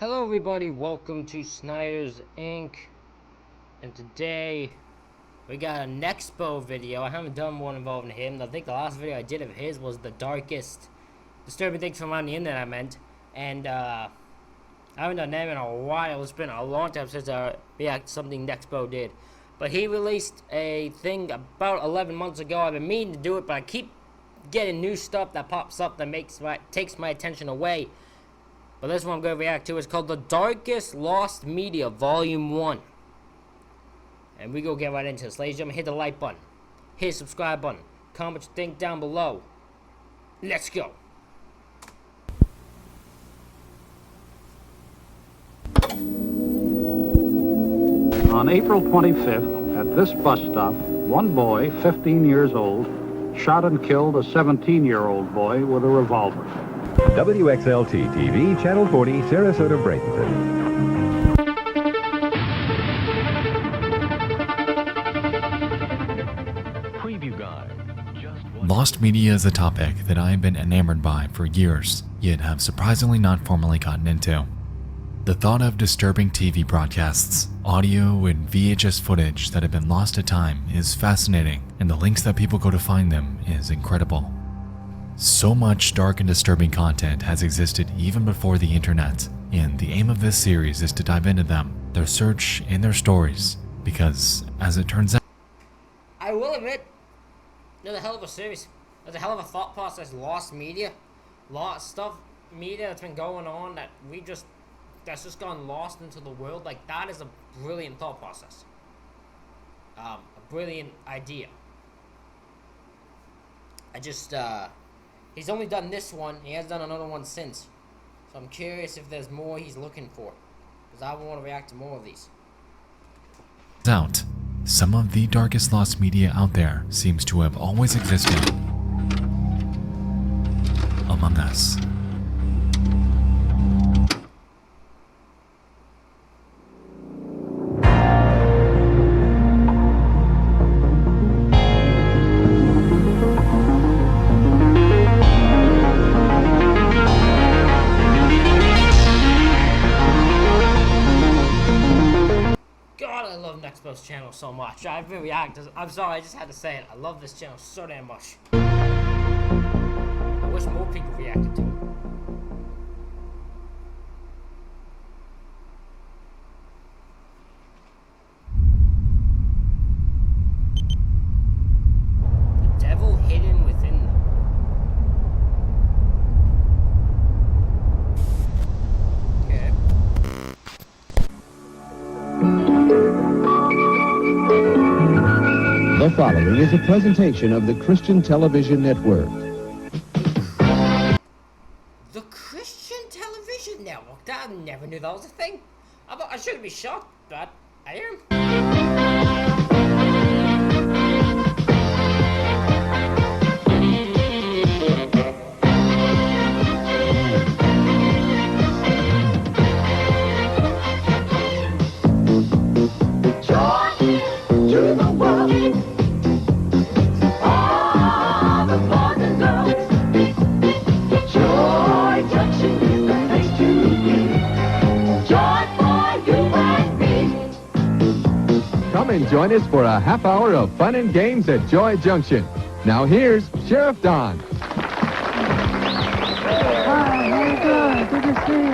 Hello everybody, welcome to Snyder's Inc. And today we got a Nexpo video. I haven't done one involving him. I think the last video I did of his was the darkest disturbing things from around the internet, I meant. And I haven't done them in a while. It's been a long time since I reacted to something Nexpo did. But he released a thing about 11 months ago. I've been meaning to do it, but I keep getting new stuff that pops up that takes my attention away. But this one I'm going to react to is called The Darkest Lost Media Volume 1. And we go get right into this. Ladies and gentlemen, hit the like button. Hit the subscribe button. Comment what you think down below. Let's go. On April 25th, at this bus stop, one boy, 15 years old, shot and killed a 17-year-old boy with a revolver. WXLT-TV, Channel 40, Sarasota, Bradenton. Preview guide. Lost media is a topic that I have been enamored by for years, yet have surprisingly not formally gotten into. The thought of disturbing TV broadcasts, audio and VHS footage that have been lost to time is fascinating, and the links that people go to find them is incredible. So much dark and disturbing content has existed even before the internet, and the aim of this series is to dive into them, their search, and their stories, because, as it turns out, I will admit, there's a hell of a series. There's a hell of a thought process. Lost media. Media that's been going on that's just gone lost into the world. Like, that is a brilliant thought process. A brilliant idea. He's only done this one. He has done another one since. So I'm curious if there's more he's looking for. Because I want to react to more of these. Some of the darkest lost media out there seems to have always existed among us. Nexpo's channel so much. I'm sorry, I just had to say it. I love this channel so damn much. I wish more people reacted to it. The devil hidden within them. Okay. The following is a presentation of the Christian Television Network. The Christian Television Network? I never knew that was a thing. I shouldn't be shocked, but I am. Come and join us for a half hour of fun and games at Joy Junction. Now here's Sheriff Don. Hi, how you doing? Good to see you.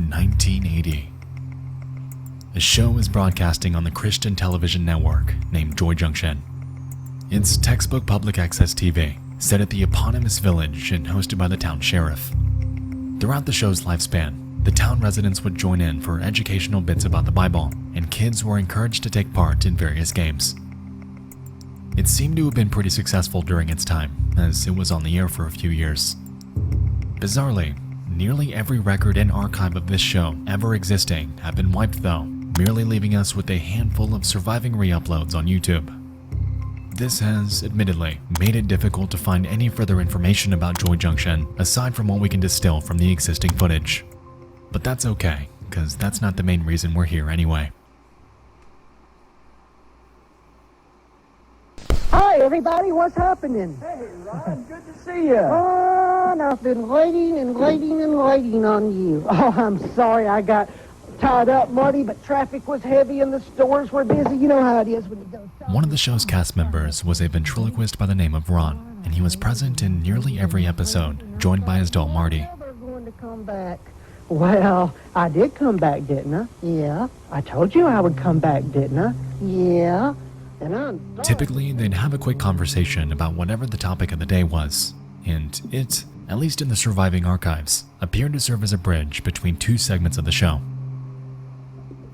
1980. A show is broadcasting on the Christian Television Network named Joy Junction. It's textbook public access TV, set at the eponymous village and hosted by the town sheriff. Throughout the show's lifespan, the town residents would join in for educational bits about the Bible, and kids were encouraged to take part in various games. It seemed to have been pretty successful during its time, as it was on the air for a few years. Bizarrely, nearly every record and archive of this show ever existing have been wiped though, merely leaving us with a handful of surviving re-uploads on YouTube. This has, admittedly, made it difficult to find any further information about Joy Junction aside from what we can distill from the existing footage. But that's okay, because that's not the main reason we're here anyway. Hi, everybody. What's happening? Hey, Ron, good to see you. Oh, no, I've been waiting and waiting and waiting on you. Oh, I'm sorry I got tied up, Marty, but traffic was heavy and the stores were busy. You know how it is when you go. One of the show's cast members was a ventriloquist by the name of Ron, and he was present in nearly every episode, joined by his doll Marty. Never going to come back. Well, I did come back, didn't I? Yeah. I told you I would come back, didn't I? Yeah. And I'm sorry. Typically, they'd have a quick conversation about whatever the topic of the day was, and it, at least in the surviving archives, appeared to serve as a bridge between two segments of the show.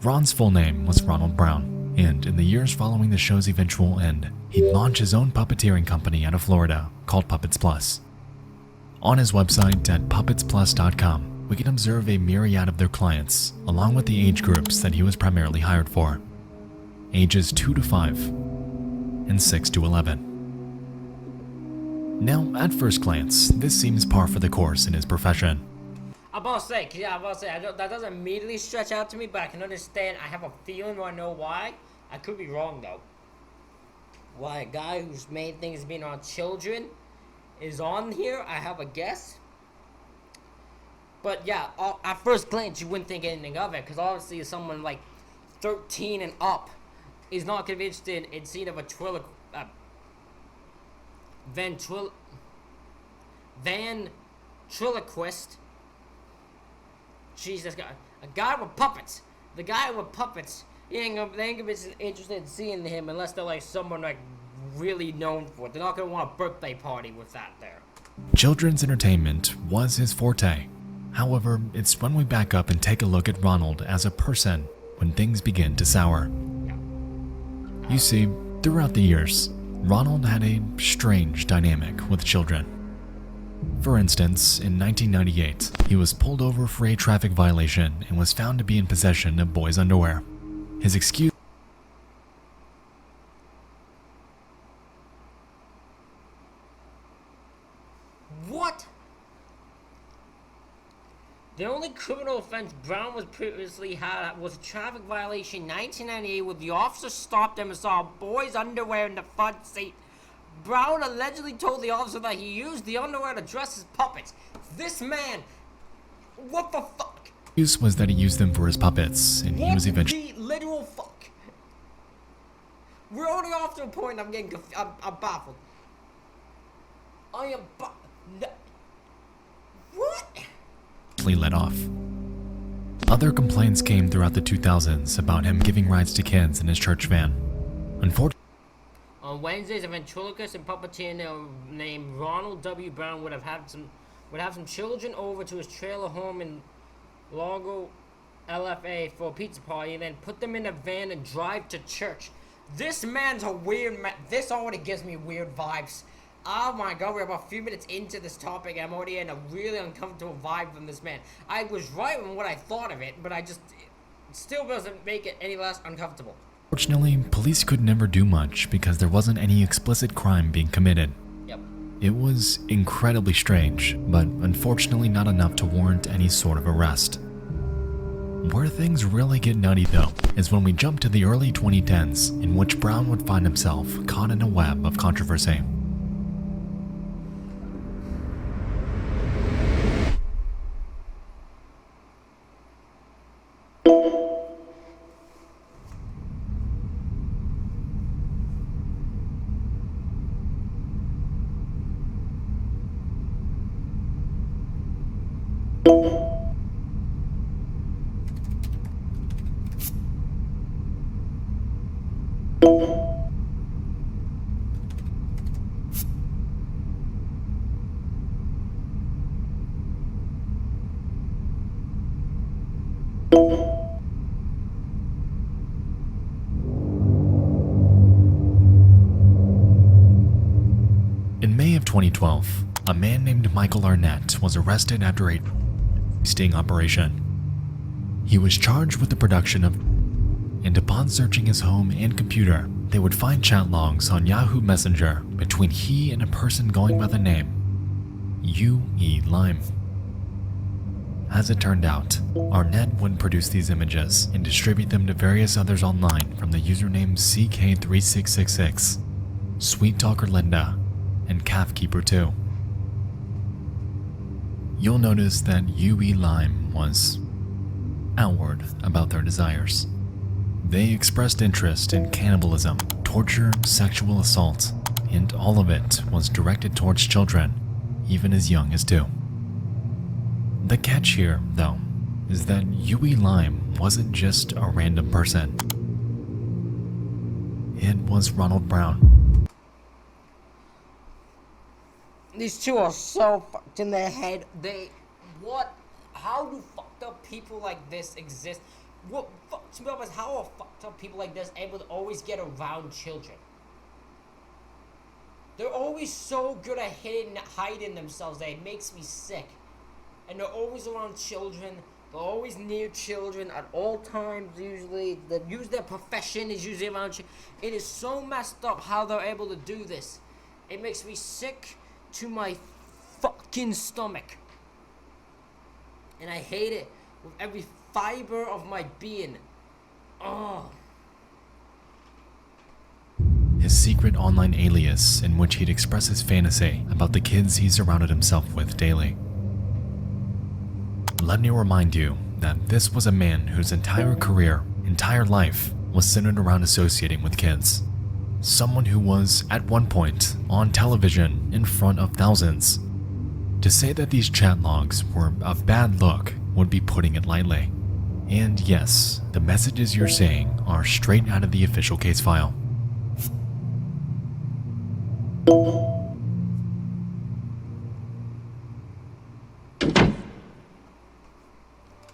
Ron's full name was Ronald Brown, and in the years following the show's eventual end, he'd launch his own puppeteering company out of Florida called Puppets Plus. On his website at puppetsplus.com, we can observe a myriad of their clients, along with the age groups that he was primarily hired for. Ages 2 to 5, and 6 to 11. Now, at first glance, this seems par for the course in his profession. I'm about to say, that doesn't immediately stretch out to me, but I can understand. I have a feeling, or I know why. I could be wrong, though. Why a guy whose main thing is being on children is on here, I have a guess. But yeah, at first glance, you wouldn't think anything of it, because obviously someone like 13 and up is not going to be interested in seeing a ventriloquist. Jesus, a guy with puppets. The guy with puppets. They ain't gonna be interested in seeing him unless they're like someone like really known for it. They're not gonna want a birthday party with that there. Children's entertainment was his forte. However, it's when we back up and take a look at Ronald as a person when things begin to sour. You see, throughout the years, Ronald had a strange dynamic with children. For instance, in 1998, he was pulled over for a traffic violation and was found to be in possession of boys' underwear. His excuse What? The only criminal offense Brown was previously had was a traffic violation in 1998 where the officer stopped him and saw a boy's underwear in the front seat. Brown allegedly told the officer that he used the underwear to dress his puppets. This man, what the fuck? Excuse was that he used them for his puppets, and he was eventually the literal fuck? We're already off to a point I'm getting I'm baffled. I am what? let off. Other complaints came throughout the 2000s about him giving rides to kids in his church van. Unfortunately, on Wednesdays, a ventriloquist and puppeteer named Ronald W. Brown would have some children over to his trailer home in Largo, LFA for a pizza party, and then put them in a van and drive to church. This man's a weird man. This already gives me weird vibes. Oh my god, we're about a few minutes into this topic and I'm already in a really uncomfortable vibe from this man. I was right in what I thought of it, but it still doesn't make it any less uncomfortable. Fortunately, police could never do much because there wasn't any explicit crime being committed. Yep. It was incredibly strange, but unfortunately not enough to warrant any sort of arrest. Where things really get nutty though, is when we jump to the early 2010s, in which Brown would find himself caught in a web of controversy. In May of 2012, a man named Michael Arnett was arrested after a sting operation. He was charged with the production of, and upon searching his home and computer, they would find chat logs on Yahoo Messenger between he and a person going by the name U.E. Lime. As it turned out, Arnett would produce these images and distribute them to various others online from the username CK3666, Sweet Talker Linda, and Calf Keeper 2. you'll notice that Yui Lime was outward about their desires. They expressed interest in cannibalism, torture, sexual assault, and all of it was directed towards children, even as young as 2. The catch here, though, is that Yui Lime wasn't just a random person. It was Ronald Brown. These two are so fucked in their head. What? How do fucked up people like this exist? What fucks me up is how are fucked up people like this able to always get around children? They're always so good at hiding themselves that it makes me sick. And they're always around children. They're always near children at all times, usually. They use their profession is usually around children. It is so messed up how they're able to do this. It makes me sick to my fucking stomach. And I hate it with every fiber of my being. Oh. His secret online alias in which he'd express his fantasy about the kids he surrounded himself with daily. Let me remind you that this was a man whose entire career, entire life, was centered around associating with kids. Someone who was, at one point, on television in front of thousands. To say that these chat logs were a bad look would be putting it lightly. And yes, the messages you're seeing are straight out of the official case file.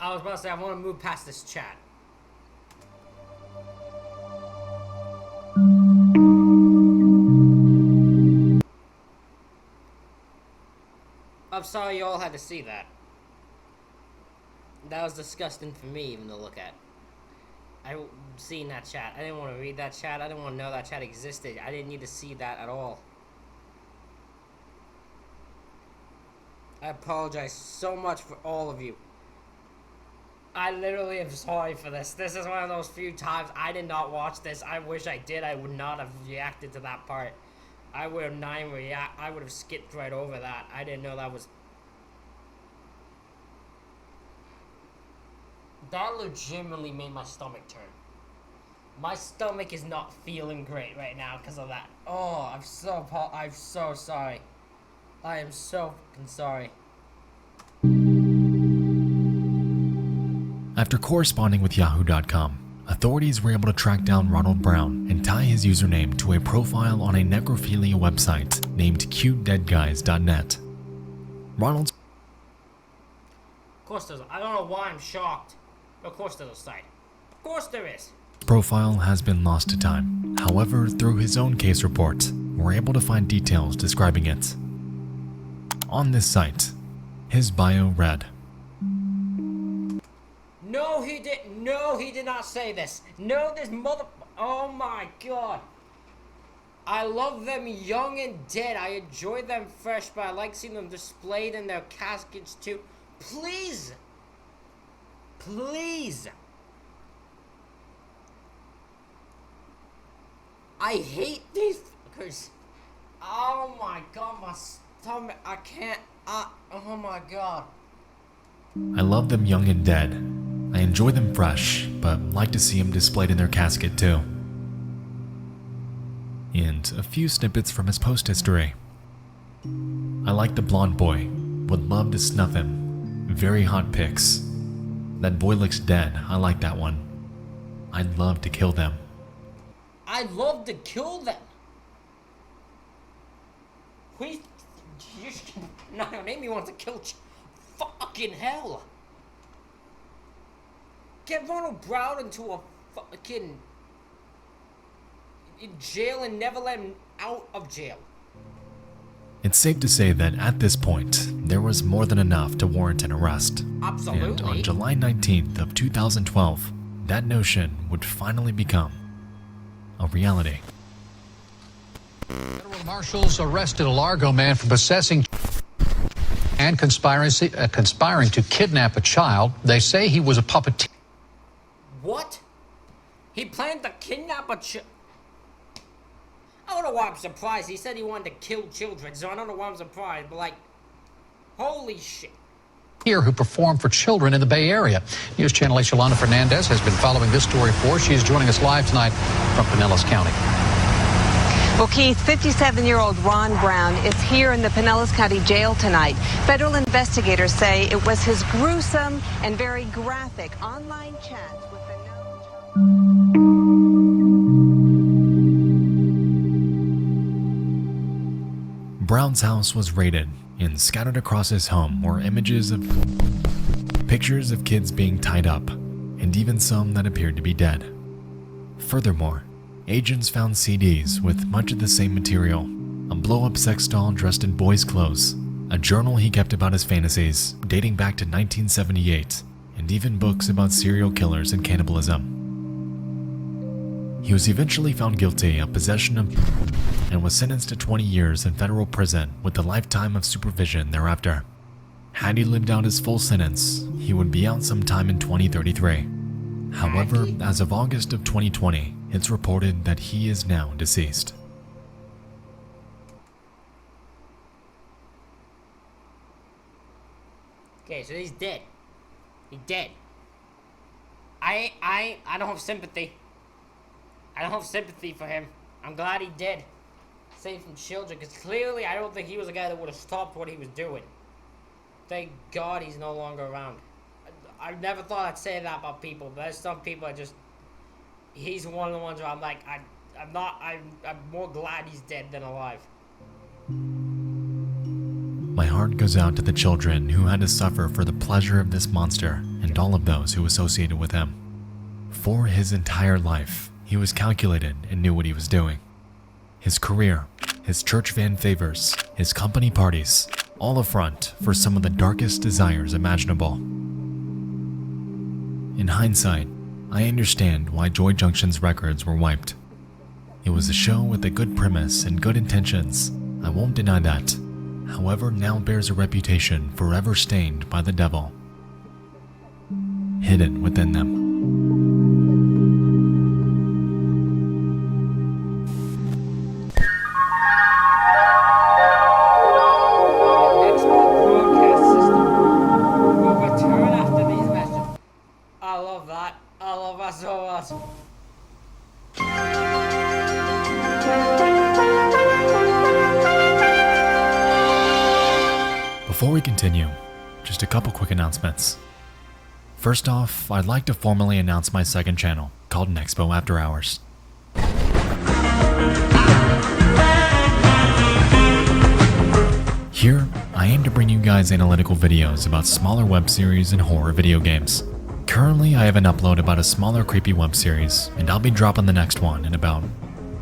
I was about to say, I want to move past this chat. I'm sorry you all had to see that. That was disgusting for me even to look at. I seen that chat. I didn't want to read that chat. I didn't want to know that chat existed. I didn't need to see that at all. I apologize so much for all of you. I literally am sorry for this. This is one of those few times I did not watch this. I wish I did. I would not have reacted to that part. I would have not even I would have skipped right over that. I didn't know that was... That legitimately made my stomach turn. My stomach is not feeling great right now because of that. Oh, I'm so sorry. I am so fucking sorry. After corresponding with Yahoo.com, authorities were able to track down Ronald Brown and tie his username to a profile on a necrophilia website named cutedeadguys.net. Ronald's... Of course there's... I don't know why I'm shocked. Of course there's a site. Of course there is. profile has been lost to time. However, through his own case report, we're able to find details describing it. On this site, his bio read, No, he didn't. No, he did not say this. No, this mother... Oh my god. I love them young and dead. I enjoy them fresh, but I like seeing them displayed in their caskets too. Please. Please. I hate these fuckers. Oh my god, my stomach. I can't. Oh my god. I love them young and dead. I enjoy them fresh, but like to see them displayed in their casket too. And a few snippets from his post history. I like the blonde boy. Would love to snuff him. Very hot pics. That boy looks dead. I like that one. I'd love to kill them. I'd love to kill them. Please, no, make me want to kill. Fucking hell. Get Ronald Brown into a fucking in jail and never let him out of jail. It's safe to say that at this point, there was more than enough to warrant an arrest. Absolutely. And on July 19th of 2012, that notion would finally become a reality. Federal marshals arrested a Largo man for possessing and conspiring to kidnap a child. They say he was a puppeteer. What? He planned to kidnap a child? I don't know why I'm surprised. He said he wanted to kill children, so I don't know why I'm surprised. But like, holy shit. here who perform for children in the Bay Area. News Channel 8's Yolanda Fernandez has been following this story for us. She's joining us live tonight from Pinellas County. Well, Keith, 57-year-old Ron Brown is here in the Pinellas County Jail tonight. Federal investigators say it was his gruesome and very graphic online chat with the known... Brown's house was raided, and scattered across his home were images of pictures of kids being tied up, and even some that appeared to be dead. Furthermore, agents found CDs with much of the same material, a blow-up sex doll dressed in boys' clothes, a journal he kept about his fantasies dating back to 1978, and even books about serial killers and cannibalism. He was eventually found guilty of possession of and was sentenced to 20 years in federal prison with a lifetime of supervision thereafter. Had he lived out his full sentence, he would be out sometime in 2033. However, as of August of 2020, it's reported that he is now deceased. Okay, so he's dead. He's dead. I don't have sympathy. I don't have sympathy for him. I'm glad he did. Save some children, because clearly I don't think he was a guy that would have stopped what he was doing. Thank God he's no longer around. I never thought I'd say that about people, but there's some people I just... He's one of the ones where I'm like, I'm more glad he's dead than alive. My heart goes out to the children who had to suffer for the pleasure of this monster and all of those who associated with him. For his entire life, he was calculated and knew what he was doing. His career, his church fan favors, his company parties, all a front for some of the darkest desires imaginable. In hindsight, I understand why Joy Junction's records were wiped. It was a show with a good premise and good intentions, I won't deny that. However, now bears a reputation forever stained by the devil, hidden within them. Before we continue, just a couple quick announcements. First off, I'd like to formally announce my second channel, called Nexpo After Hours. Here, I aim to bring you guys analytical videos about smaller web series and horror video games. Currently, I have an upload about a smaller creepy web series, and I'll be dropping the next one in about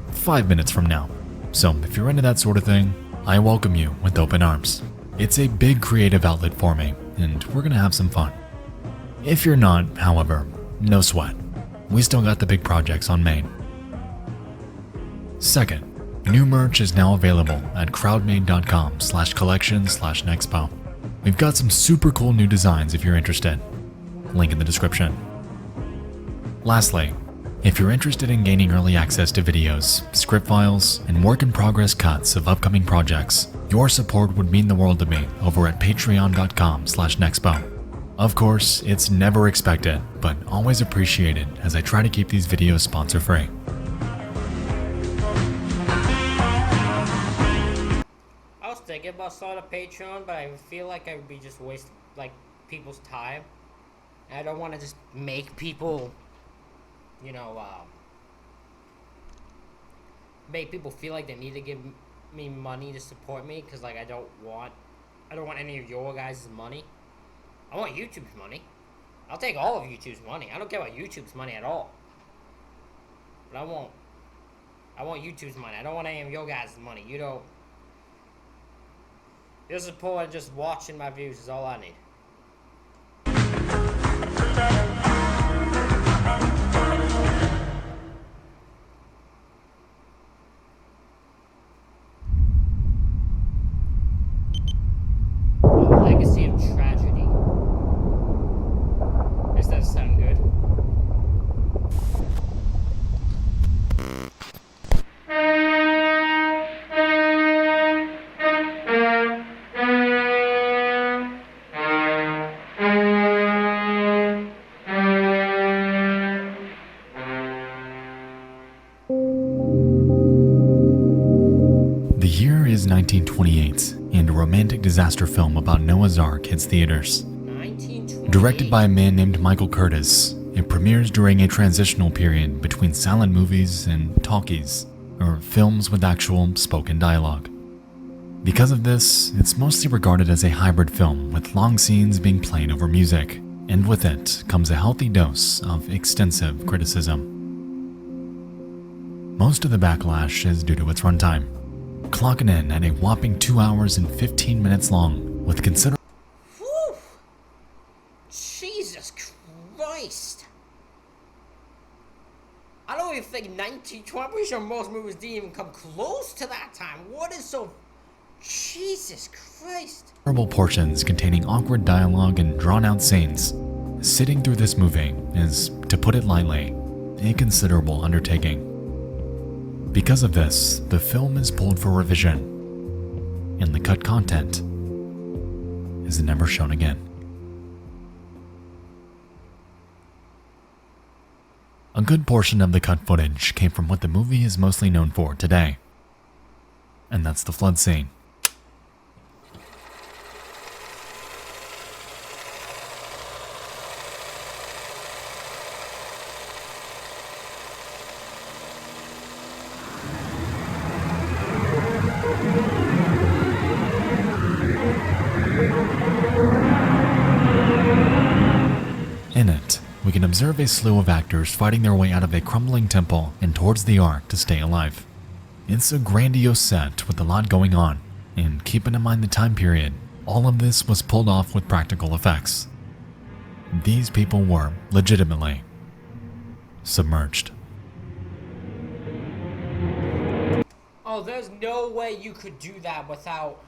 5 minutes from now. So if you're into that sort of thing, I welcome you with open arms. It's a big creative outlet for me, and we're gonna have some fun. If you're not, however, no sweat. We still got the big projects on main. Second, new merch is now available at crowdmade.com/collection/nexpo. We've got some super cool new designs if you're interested. Link in the description. Lastly, if you're interested in gaining early access to videos, script files, and work-in-progress cuts of upcoming projects, your support would mean the world to me over at patreon.com/nexpo. Of course, it's never expected, but always appreciated as I try to keep these videos sponsor-free. I was thinking about starting a Patreon, but I feel like I would be just wasting people's time. And I don't want to just make people, make people feel like they need to give me money to support me, because I don't want any of your guys' money. I want YouTube's money. I'll take all of YouTube's money. I don't care about YouTube's money at all. But I want YouTube's money. I don't want any of your guys' money. Your support and just watching my views is all I need. Legacy of Tragedy. This does sound good. 1928, and a romantic disaster film about Noah's Ark hits theaters. 1928. Directed by a man named Michael Curtis, it premieres during a transitional period between silent movies and talkies, or films with actual spoken dialogue. Because of this, it's mostly regarded as a hybrid film with long scenes being played over music, and with it comes a healthy dose of extensive criticism. Most of the backlash is due to its runtime, clocking in at a whopping 2 hours and 15 minutes long, with considerable. Whew. Jesus Christ. I don't even think 1920, I'm pretty sure most movies didn't even come close to that time. What is so... Jesus Christ. Portions containing awkward dialogue and drawn-out scenes. Sitting through this movie is, to put it lightly, a considerable undertaking. Because of this, the film is pulled for revision, and the cut content is never shown again. A good portion of the cut footage came from what the movie is mostly known for today, and that's the flood scene. In it, we can observe a slew of actors fighting their way out of a crumbling temple and towards the Ark to stay alive. It's a grandiose set with a lot going on, and keeping in mind the time period, all of this was pulled off with practical effects. These people were, legitimately, submerged. Oh, there's no way you could do that without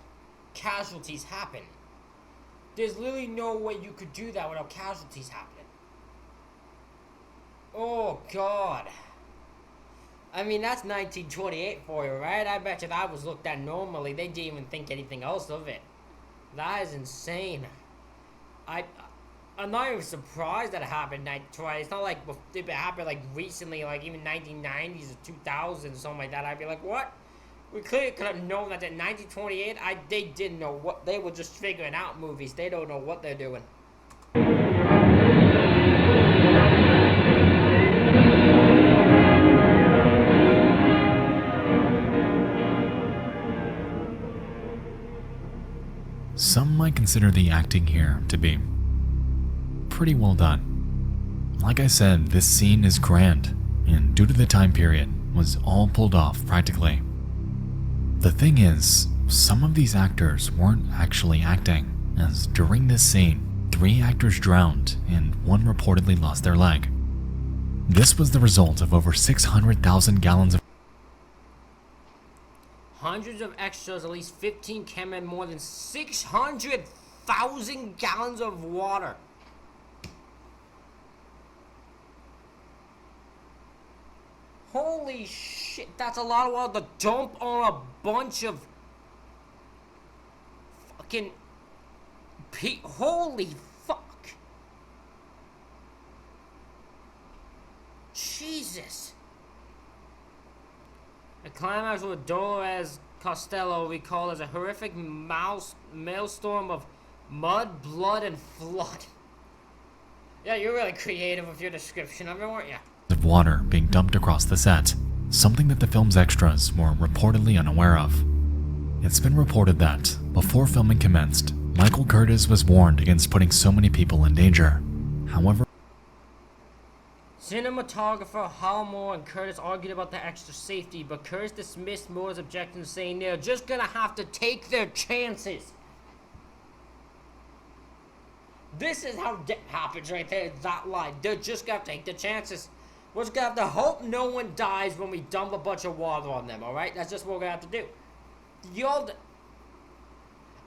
casualties happen. There's literally no way you could do that without casualties happening. Oh, God. I mean, that's 1928 for you, right? I bet you that was looked at normally. They didn't even think anything else of it. That is insane. I'm not even surprised that it happened. It's not like if it happened like recently, like even 1990s or 2000s, something like that. I'd be like, what? We clearly could have known that in 1928, they didn't know what, they were just figuring out movies. They don't know what they're doing. Some might consider the acting here to be pretty well done. Like I said, this scene is grand, and due to the time period, was all pulled off practically. The thing is, some of these actors weren't actually acting, as during this scene, 3 actors drowned and 1 reportedly lost their leg. This was the result of over 600,000 gallons of Hundreds of extras, at least 15 cameramen, more than 600,000 gallons of water. Holy shit, that's a lot of water to dump on a bunch of fucking holy fuck. Jesus. The climax with Dolores Costello recalled as a horrific maelstrom of mud, blood, and flood. Yeah, you're really creative with your description of it, weren't you? Of water being dumped across the set, something that the film's extras were reportedly unaware of. It's been reported that, before filming commenced, Michael Curtis was warned against putting so many people in danger. However, cinematographer Hal Moore and Curtis argued about the extra safety, but Curtis dismissed Moore's objections, saying they're just gonna have to take their chances. This is how death happens right there, that line. They're just gonna take the chances. We're just gonna have to hope no one dies when we dump a bunch of water on them, alright? That's just what we're gonna have to do.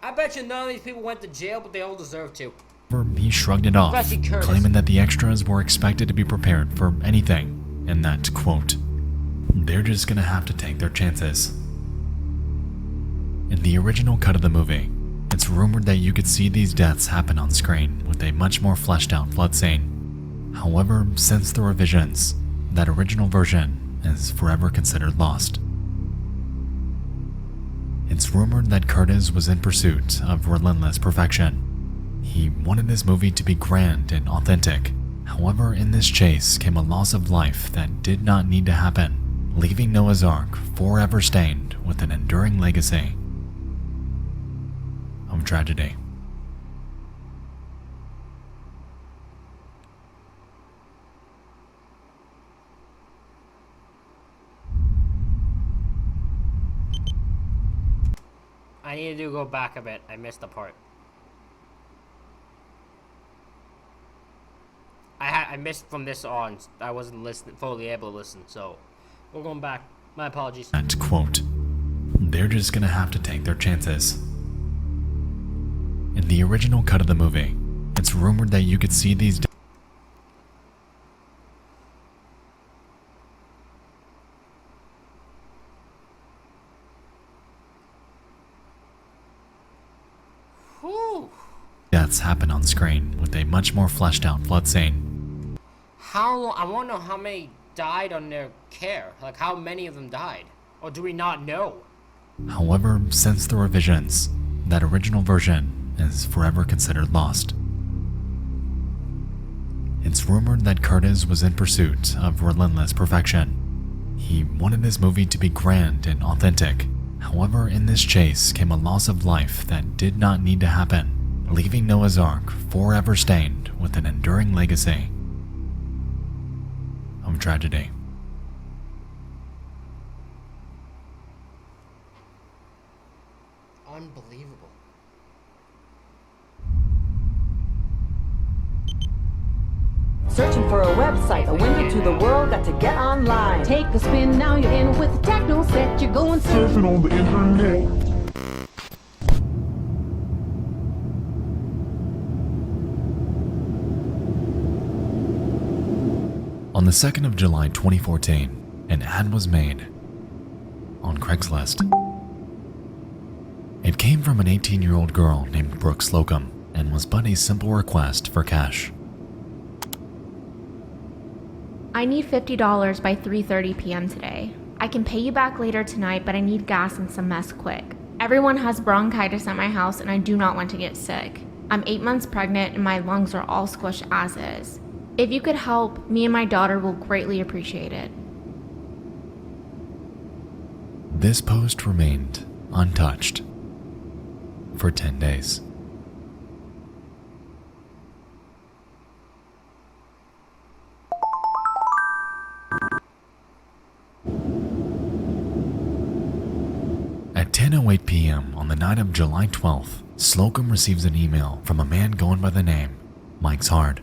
I bet you none of these people went to jail, but they all deserve to. he shrugged it off, Especially Curtis. claiming that the extras were expected to be prepared for anything, and that, quote, they're just gonna have to take their chances. In the original cut of the movie, it's rumored that you could see these deaths happen on screen with a much more fleshed out flood scene. However, since the revisions, that original version is forever considered lost. It's rumored that Curtis was in pursuit of relentless perfection. He wanted his movie to be grand and authentic. However, in this chase came a loss of life that did not need to happen, leaving Noah's Ark forever stained with an enduring legacy of tragedy. I need to go back a bit. I missed a part. I missed from this on. I wasn't fully able to listen, so we're going back. My apologies. And quote, "They're just gonna have to take their chances." In the original cut of the movie, it's rumored that you could see these deaths happen on screen with a much more fleshed out flood scene. How long? I want to know how many died on their care. Like, how many of them died? Or do we not know? However, since the revisions, that original version is forever considered lost. It's rumored that Curtis was in pursuit of relentless perfection. He wanted his movie to be grand and authentic. However, in this chase came a loss of life that did not need to happen, leaving Noah's Ark forever stained with an enduring legacy of tragedy. Unbelievable. Searching for a website, a window to the world, got to get online. Take a spin, now you're in with the techno set. You're going surfing on the internet. On the 2nd of July 2014, an ad was made on Craigslist. It came from an 18-year-old girl named Brooke Slocum and was but a simple request for cash. I need $50 by 3:30 p.m. today. I can pay you back later tonight, but I need gas and some mess quick. Everyone has bronchitis at my house and I do not want to get sick. I'm 8 months pregnant and my lungs are all squished as is. If you could help, me and my daughter will greatly appreciate it. This post remained untouched for 10 days. At 10:08 p.m. on the night of July 12th, Slocum receives an email from a man going by the name Mike's Hard.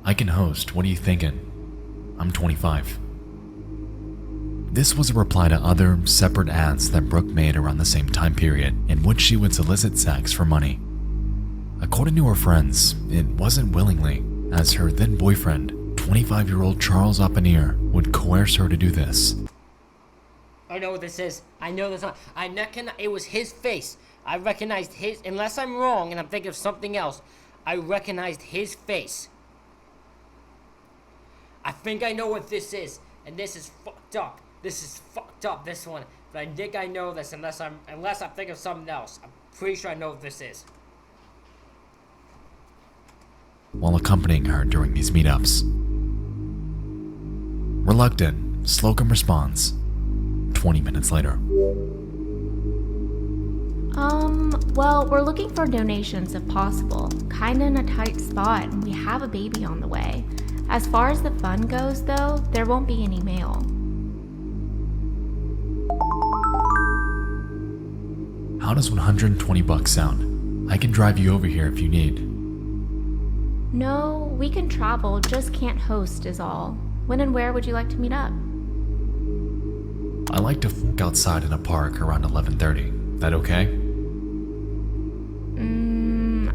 "I can host, what are you thinking? I'm 25. This was a reply to other, separate ads that Brooke made around the same time period, in which she would solicit sex for money. According to her friends, it wasn't willingly, as her then boyfriend, 25-year-old Charles Oppenheer, would coerce her to do this. I know what this is. I know this one. It was his face. I recognized his, unless I'm wrong and I'm thinking of something else, I recognized his face. I think I know what this is, and this is fucked up. This is fucked up, this one. But I think I know this unless I'm thinking of something else. I'm pretty sure I know what this is. While accompanying her during these meetups. Reluctant, Slocum responds 20 minutes later. Well, we're looking for donations if possible. Kinda in a tight spot, and we have a baby on the way. As far as the fund goes, though, there won't be any mail. How does $120 sound? I can drive you over here if you need. No, we can travel, just can't host is all. When and where would you like to meet up? I like to f*** outside in a park around 11:30. That okay?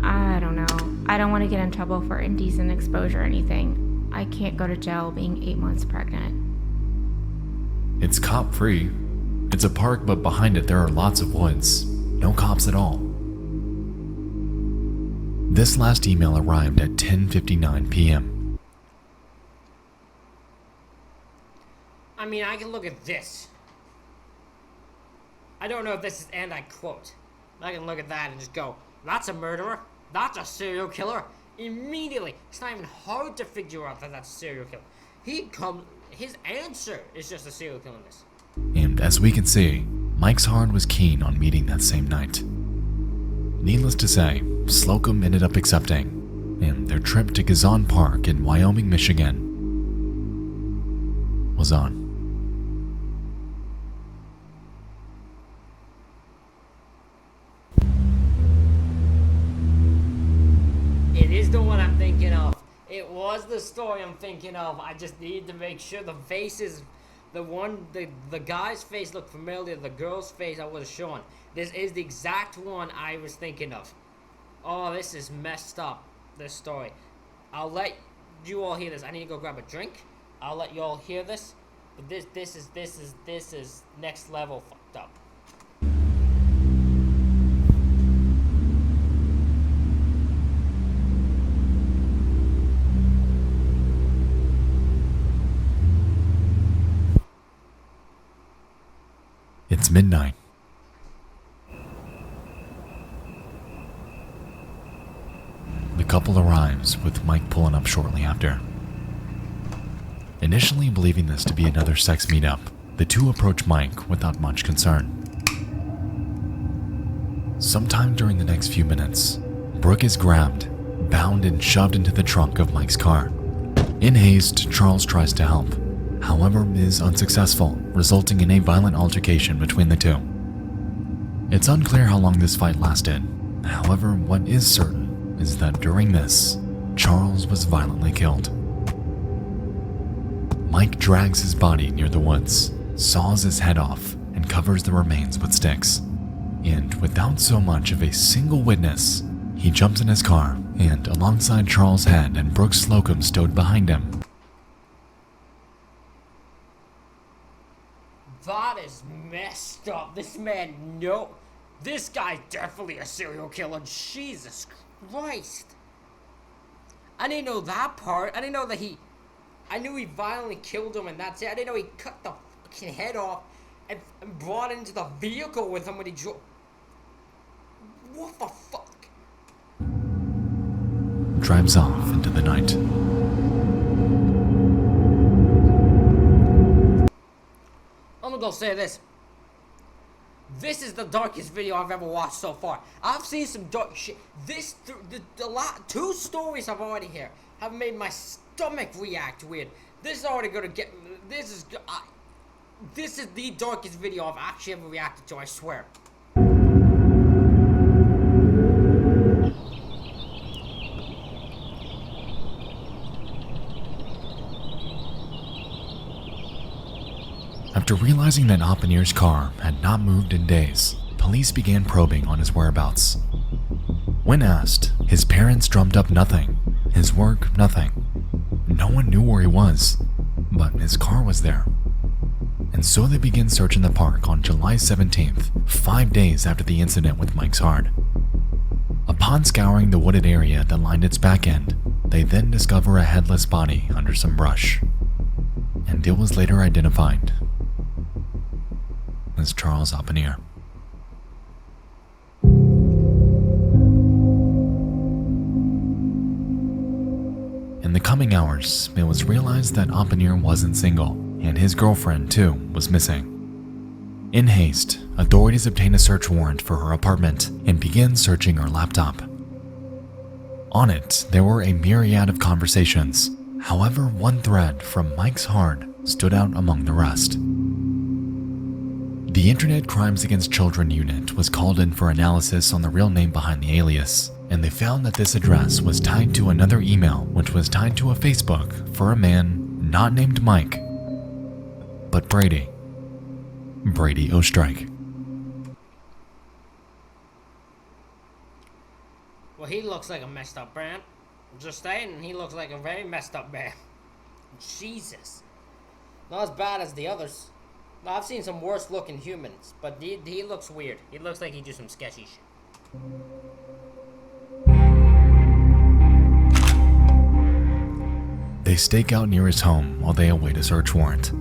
I don't know. I don't want to get in trouble for indecent exposure or anything. I can't go to jail being 8 months pregnant. It's cop-free. It's a park, but behind it there are lots of woods. No cops at all. This last email arrived at 10:59 p.m. I mean, I can look at this. I don't know if this is, and I quote. I can look at that and just go, that's a murderer. That's a serial killer. Immediately. It's not even hard to figure out that that's a serial killer. His answer is just a serial killer in this. And as we can see, Mike's Hard was keen on meeting that same night. Needless to say, Slocum ended up accepting, and their trip to Gazon Park in Wyoming, Michigan was on. It is the one I'm thinking of. It was the story I'm thinking of. I just need to make sure the faces, the guy's face looked familiar. The girl's face I was showing. This is the exact one I was thinking of. Oh, this is messed up, this story. I'll let you all hear this. I need to go grab a drink. I'll let you all hear this. But this is next level fucked up. It's midnight. The couple arrives, with Mike pulling up shortly after. Initially believing this to be another sex meetup, the two approach Mike without much concern. Sometime during the next few minutes, Brooke is grabbed, bound, and shoved into the trunk of Mike's car. In haste, Charles tries to help, however is unsuccessful, resulting in a violent altercation between the two. It's unclear how long this fight lasted. However, what is certain is that during this, Charles was violently killed. Mike drags his body near the woods, saws his head off, and covers the remains with sticks. And without so much of a single witness, he jumps in his car, and alongside Charles' head and Brooke Slocum stowed behind him. That is messed up. This guy's definitely a serial killer. Jesus Christ. I didn't know that part. I didn't know that I knew he violently killed him and that's it. I didn't know he cut the fucking head off and brought it into the vehicle with him when he drove. What the fuck? Drives off into the night. I'm gonna go say this. This is the darkest video I've ever watched so far. I've seen some dark shit. Two stories I've already here have made my stomach react weird. This is already gonna get. This is the darkest video I've actually ever reacted to. I swear. After realizing that Oppenhier's car had not moved in days, police began probing on his whereabouts. When asked, his parents drummed up nothing, his work nothing. No one knew where he was, but his car was there. And so they began searching the park on July 17th, 5 days after the incident with Mike's Hard. Upon scouring the wooded area that lined its back end, they then discover a headless body under some brush. And it was later identified as Charles Oppenhier. In the coming hours, it was realized that Oppenhier wasn't single, and his girlfriend, too, was missing. In haste, authorities obtained a search warrant for her apartment and began searching her laptop. On it, there were a myriad of conversations. However, one thread from Mike's Hard stood out among the rest. The Internet Crimes Against Children Unit was called in for analysis on the real name behind the alias, and they found that this address was tied to another email which was tied to a Facebook for a man not named Mike, but Brady Ostrike. Well, he looks like a messed up man. Just saying, he looks like a very messed up man. Jesus. Not as bad as the others. I've seen some worse looking humans, but he looks weird. He looks like he do some sketchy shit. They stake out near his home while they await a search warrant.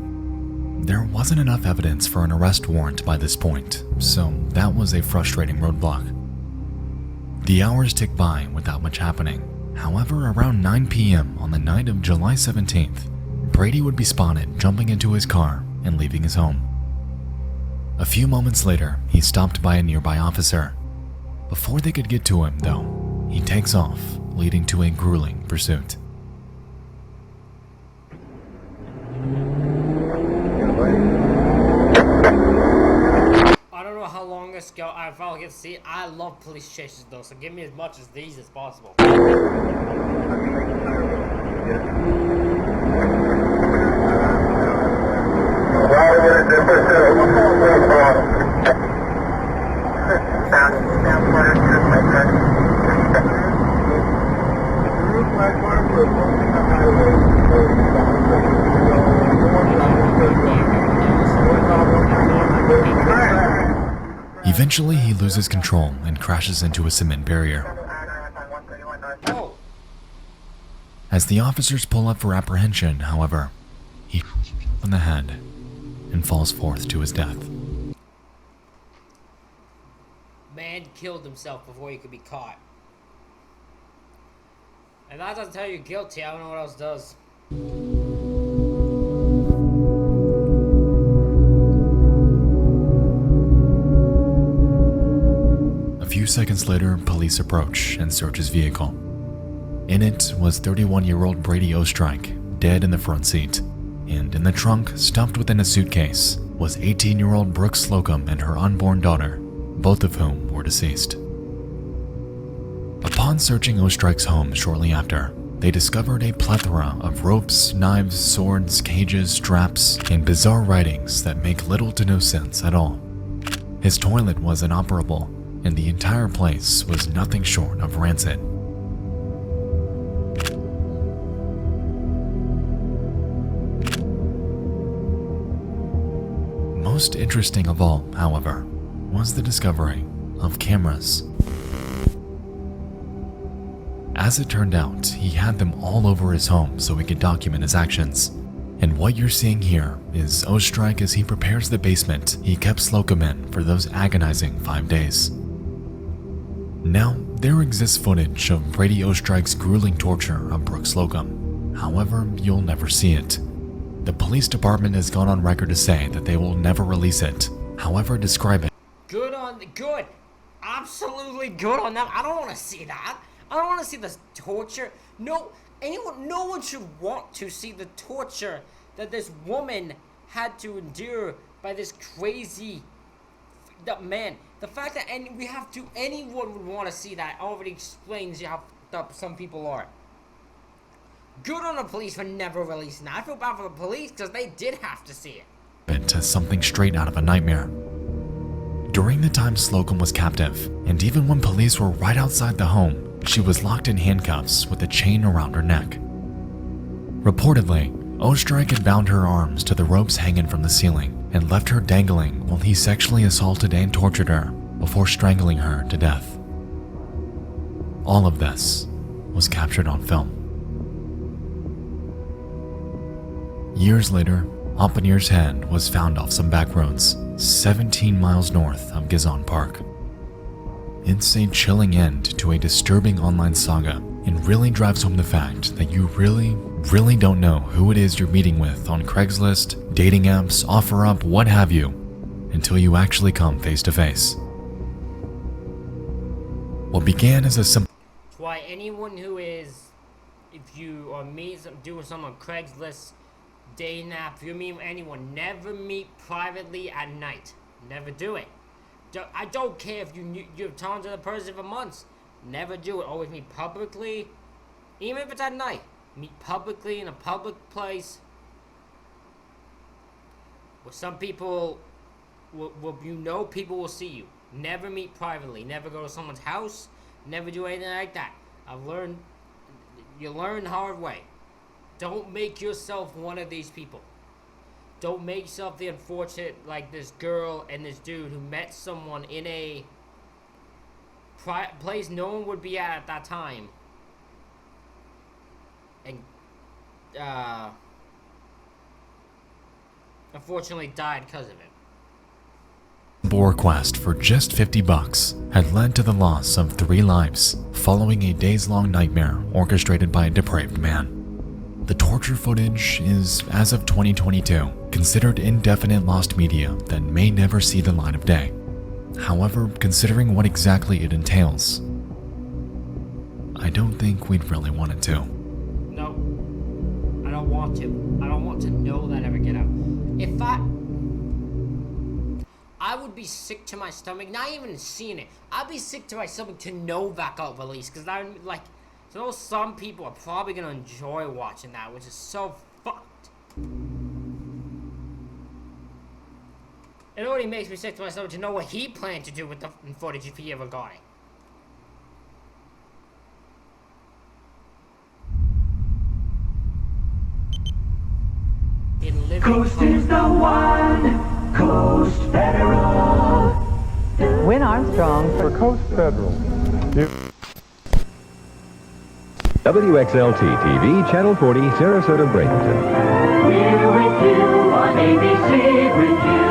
there wasn't enough evidence for an arrest warrant by this point, so that was a frustrating roadblock. The hours ticked by without much happening. However, around 9 p.m. on the night of July 17th, Brady would be spotted jumping into his car and leaving his home. A few moments later, he's stopped by a nearby officer. Before they could get to him, though, he takes off, leading to a grueling pursuit. I don't know how long this go. I probably get to see it. I love police chases though, so give me as much of these as possible. Eventually, he loses control and crashes into a cement barrier. As the officers pull up for apprehension, however, he on the head and falls forth to his death. Man killed himself before he could be caught. And that doesn't tell you you're guilty. I don't know what else does. A few seconds later, police approach and search his vehicle. In it was 31-year-old Brady Oestreich, dead in the front seat. And in the trunk, stuffed within a suitcase, was 18-year-old Brooke Slocum and her unborn daughter, both of whom were deceased. Upon searching Oestreich's home shortly after, they discovered a plethora of ropes, knives, swords, cages, straps, and bizarre writings that make little to no sense at all. His toilet was inoperable, and the entire place was nothing short of rancid. Most interesting of all, however, was the discovery of cameras. As it turned out, he had them all over his home so he could document his actions. And what you're seeing here is Oestreich as he prepares the basement he kept Slocum in for those agonizing 5 days. Now, there exists footage of Brady Oestreich's grueling torture of Brooke Slocum. However, you'll never see it. The police department has gone on record to say that they will never release it. However, describe it. Good. Absolutely good on them. I don't want to see that. I don't want to see the torture. No one should want to see the torture that this woman had to endure by this crazy man. The fact that anyone would want to see that already explains how fucked up some people are. Good on the police for never releasing that. I feel bad for the police because they did have to see it. As something straight out of a nightmare. During the time Slocum was captive, and even when police were right outside the home, she was locked in handcuffs with a chain around her neck. Reportedly, Oestreich had bound her arms to the ropes hanging from the ceiling and left her dangling while he sexually assaulted and tortured her before strangling her to death. All of this was captured on film. Years later, Oppenheimer's head was found off some back roads 17 miles north of Gizon Park. It's a chilling end to a disturbing online saga and really drives home the fact that you really don't know who it is you're meeting with on Craigslist, dating apps, OfferUp, what have you, until you actually come face to face. What began as a simple... That's why anyone who is, if you are doing something on Craigslist, dating app, if you meet anyone, never meet privately at night. Never do it. I don't care if you've talked to the person for months. Never do it. Always meet publicly. Even if it's at night. Meet publicly in a public place. Where some people, people will see you. Never meet privately. Never go to someone's house. Never do anything like that. You learn the hard way. Don't make yourself one of these people. Don't make yourself the unfortunate, like this girl and this dude who met someone in a place no one would be at that time. And unfortunately died because of it. Request for just $50 had led to the loss of 3 lives following a days-long nightmare orchestrated by a depraved man. The torture footage is, as of 2022, considered indefinite lost media that may never see the light of day. However, considering what exactly it entails, I don't think we'd really want it to. No, I don't want to. I don't want to know that ever get out. If I would be sick to my stomach, not even seeing it. I'd be sick to my stomach to know that got released, because I like, so some people are probably gonna enjoy watching that, which is so fucked. It already makes me sick to my stomach to know what he planned to do with the footage if he ever got it. Coast is the one, Coast Federal. Win Armstrong For Coast Federal. WXLT TV, Channel 40, Sarasota, Bradenton. We're with you on ABC with you.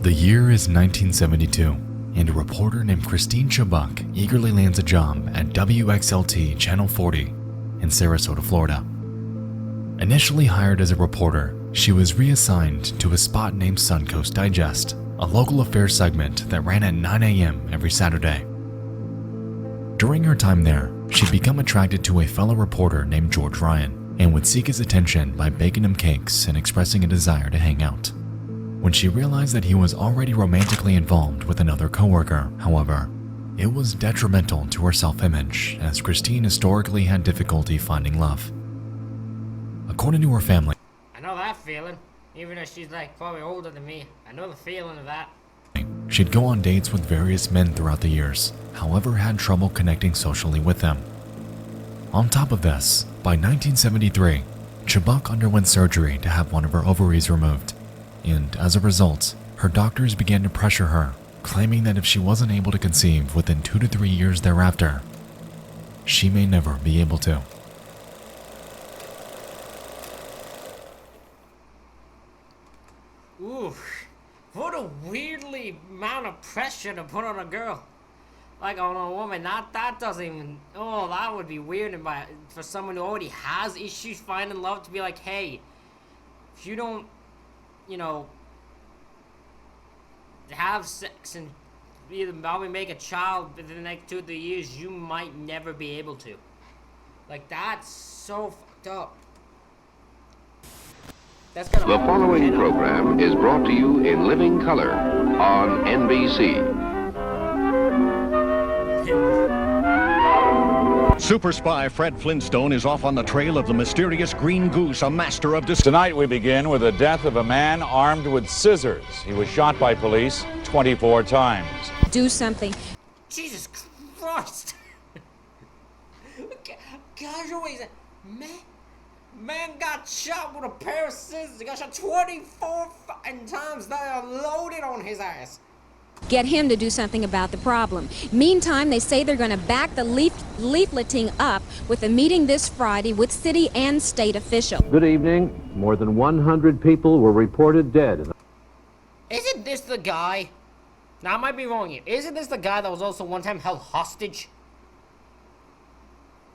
The year is 1972. And a reporter named Christine Chubbuck eagerly lands a job at WXLT Channel 40 in Sarasota, Florida. Initially hired as a reporter, she was reassigned to a spot named Suncoast Digest, a local affairs segment that ran at 9 a.m. every Saturday. During her time there, she'd become attracted to a fellow reporter named George Ryan and would seek his attention by baking him cakes and expressing a desire to hang out. When she realized that he was already romantically involved with another coworker, however, it was detrimental to her self-image, as Christine historically had difficulty finding love. According to her family, I know that feeling, even though she's like probably older than me. I know the feeling of that. She'd go on dates with various men throughout the years, however had trouble connecting socially with them. On top of this, by 1973, Chubbuck underwent surgery to have one of her ovaries removed. And as a result, her doctors began to pressure her, claiming that if she wasn't able to conceive within 2 to 3 years thereafter, she may never be able to. Ooh, what a weirdly amount of pressure to put on a girl. Like on a woman, that doesn't even, oh, that would be weird for someone who already has issues finding love to be like, hey, if you don't, you know, have sex and either probably make a child within the next 2 or 3 years, you might never be able to. Like, that's so fucked up. That's gonna The following program is brought to you in living color on NBC. Super spy Fred Flintstone is off on the trail of the mysterious Green Goose, a master of Tonight we begin with the death of a man armed with scissors. He was shot by police 24 times. Do something. Jesus Christ! Casualties. Man got shot with a pair of scissors. He got shot 24 times. They are loaded on his ass. Get him to do something about the problem. Meantime, they say they're going to back the leafleting up with a meeting this Friday with city and state officials. Good evening. More than 100 people were reported dead. Isn't this the guy? Now, I might be wrong here. Isn't this the guy that was also one time held hostage?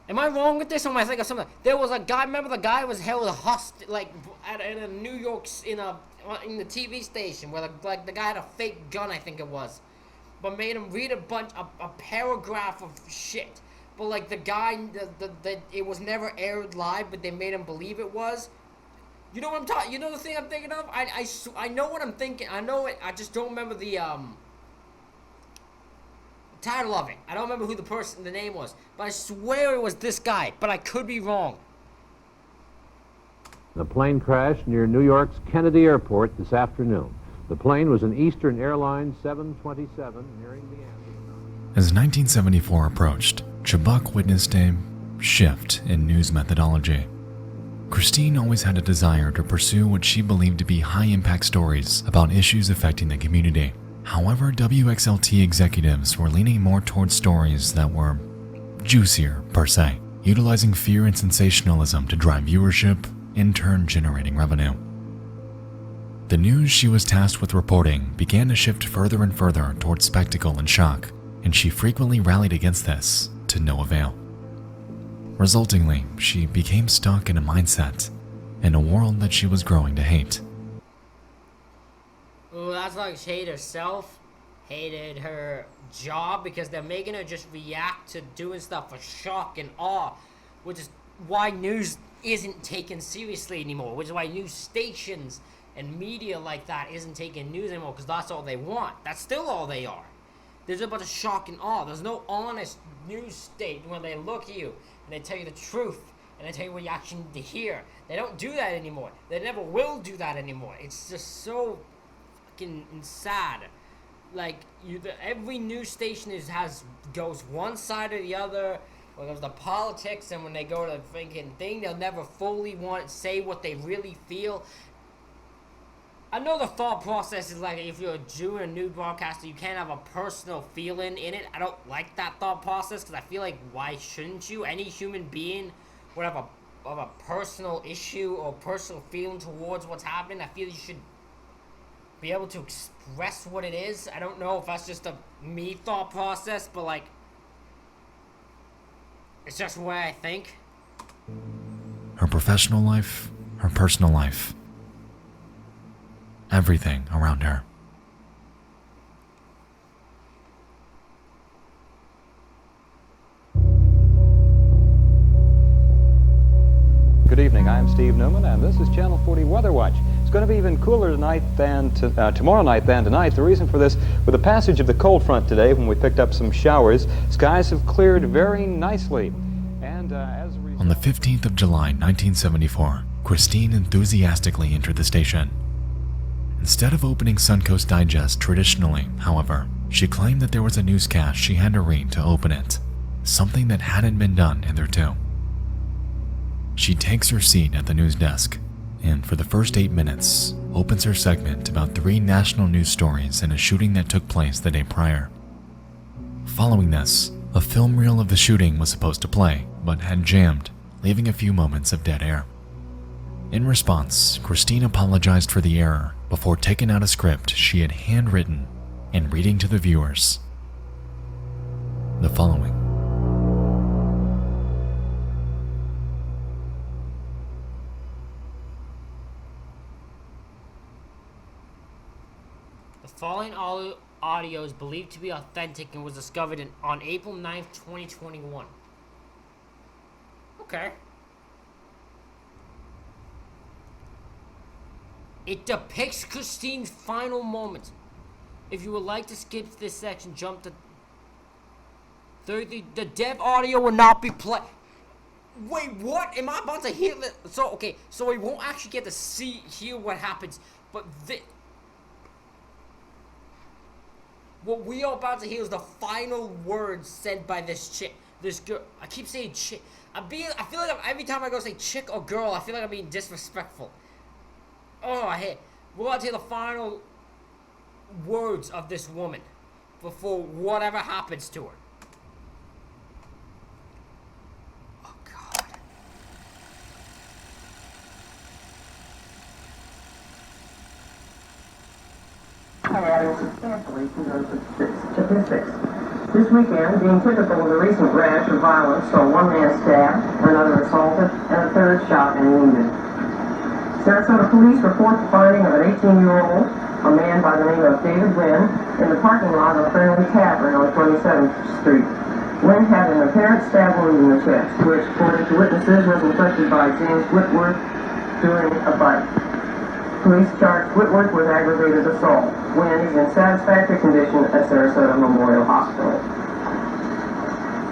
Am I wrong with this, or am I thinking of something? There was a guy, remember the guy was held hostage, like, in a New York, in the TV station, where, the guy had a fake gun, I think it was. But made him read a paragraph of shit. But, like, the guy, it was never aired live, but they made him believe it was. You know what I'm talking, you know the thing I'm thinking of? I know what I'm thinking, I know it, I just don't remember the, title of it. I don't remember who the name was, but I swear it was this guy, but I could be wrong. The plane crashed near New York's Kennedy Airport this afternoon. The plane was an Eastern Airlines 727 nearing the end. As 1974 approached, Chubbuck witnessed a shift in news methodology. Christine always had a desire to pursue what she believed to be high-impact stories about issues affecting the community. However, WXLT executives were leaning more towards stories that were juicier per se, utilizing fear and sensationalism to drive viewership, in turn generating revenue. The news she was tasked with reporting began to shift further and further towards spectacle and shock, and she frequently rallied against this to no avail. Resultingly, she became stuck in a mindset, in a world that she was growing to hate. Ooh, that's like she hated herself, hated her job, because they're making her just react to doing stuff for shock and awe, which is why news isn't taken seriously anymore, which is why news stations and media like that isn't taking news anymore, because that's all they want. That's still all they are. There's a bunch of shock and awe. There's no honest news station where they look at you and they tell you the truth and they tell you what you actually need to hear. They don't do that anymore. They never will do that anymore. It's just so fucking sad. Like, every news station goes one side or the other. When there's the politics, and when they go to the freaking thing, they'll never fully say what they really feel. I know the thought process is like, if you're doing a news broadcaster, you can't have a personal feeling in it. I don't like that thought process, because I feel like, why shouldn't you? Any human being would have a personal issue or personal feeling towards what's happening. I feel you should be able to express what it is. I don't know if that's just a me thought process, but like, it's just the way I think. Her professional life, her personal life, everything around her. Good evening, I'm Steve Newman, and this is Channel 40 Weather Watch. It's going to be even cooler tonight than tomorrow night than tonight. The reason for this, with the passage of the cold front today, when we picked up some showers, skies have cleared very nicely. And as a result... On the 15th of July, 1974, Christine enthusiastically entered the station. Instead of opening Suncoast Digest traditionally, however, she claimed that there was a newscast she had to read to open it, something that hadn't been done hitherto. She takes her seat at the news desk, and for the first 8 minutes, opens her segment about 3 national news stories and a shooting that took place the day prior. Following this, a film reel of the shooting was supposed to play, but had jammed, leaving a few moments of dead air. In response, Christine apologized for the error before taking out a script she had handwritten and reading to the viewers the following. The following audio is believed to be authentic and was discovered on April 9th, 2021. Okay. It depicts Christine's final moments. If you would like to skip this section, jump to 30. The dev audio will not be played. Wait, what? Am I about to hear that? So, okay, so we won't actually get to hear what happens, but what we are about to hear is the final words said by this chick, this girl. I keep saying chick. I feel like every time I go say chick or girl, I feel like I'm being disrespectful. Oh, hey, we're about to hear the final words of this woman before whatever happens to her. Oh, God. Adding substantially to those statistics. This weekend, being typical of the recent rash of violence, saw one man stabbed, another assaulted, and a third shot and wounded. Sarasota police report the finding of an 18-year-old, a man by the name of David Wynn, in the parking lot of a Friendly Tavern on 27th Street. Wynn had an apparent stab wound in the chest, which, according to witnesses, was inflicted by James Whitworth during a fight. Police charged Whitworth with aggravated assault. Wynn is in satisfactory condition at Sarasota Memorial Hospital.